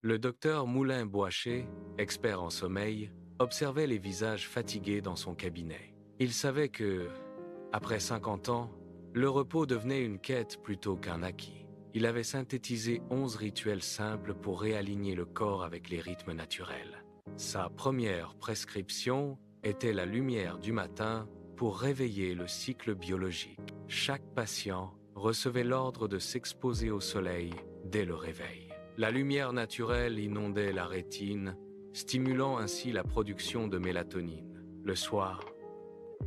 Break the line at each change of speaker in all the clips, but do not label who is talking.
Le docteur Moulin-Boaché, expert en sommeil, observait les visages fatigués dans son cabinet. Il savait que, après 50 ans, le repos devenait une quête plutôt qu'un acquis. Il avait synthétisé 11 rituels simples pour réaligner le corps avec les rythmes naturels. Sa première prescription était la lumière du matin pour réveiller le cycle biologique. Chaque patient recevait l'ordre de s'exposer au soleil dès le réveil. La lumière naturelle inondait la rétine, stimulant ainsi la production de mélatonine. Le soir,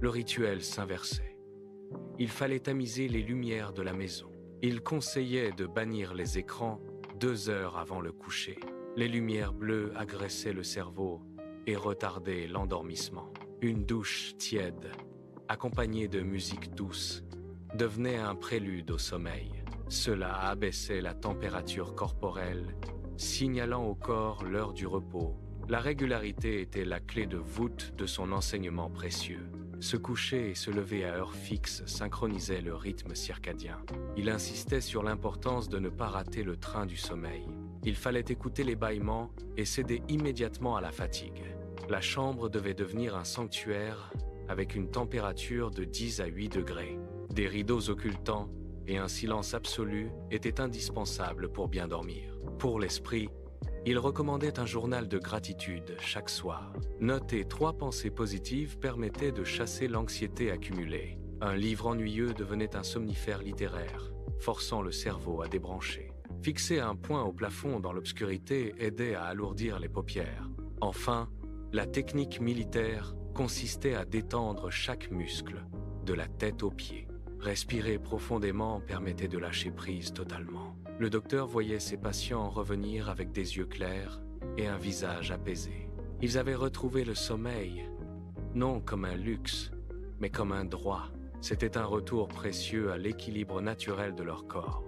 le rituel s'inversait. Il fallait tamiser les lumières de la maison. Il conseillait de bannir les écrans 2 heures avant le coucher. Les lumières bleues agressaient le cerveau et retardaient l'endormissement. Une douche tiède, accompagnée de musique douce, devenait un prélude au sommeil. Cela abaissait la température corporelle, signalant au corps l'heure du repos. La régularité était la clé de voûte de son enseignement précieux. Se coucher et se lever à heure fixe synchronisait le rythme circadien. Il insistait sur l'importance de ne pas rater le train du sommeil. Il fallait écouter les bâillements et céder immédiatement à la fatigue. La chambre devait devenir un sanctuaire avec une température de 10 à 8 degrés. Des rideaux occultants et un silence absolu étaient indispensables pour bien dormir. Pour l'esprit, il recommandait un journal de gratitude chaque soir. Noter 3 pensées positives permettait de chasser l'anxiété accumulée. Un livre ennuyeux devenait un somnifère littéraire, forçant le cerveau à débrancher. Fixer un point au plafond dans l'obscurité aidait à alourdir les paupières. Enfin, la technique militaire consistait à détendre chaque muscle, de la tête aux pieds. Respirer profondément permettait de lâcher prise totalement. Le docteur voyait ses patients revenir avec des yeux clairs et un visage apaisé. Ils avaient retrouvé le sommeil, non comme un luxe, mais comme un droit. C'était un retour précieux à l'équilibre naturel de leur corps.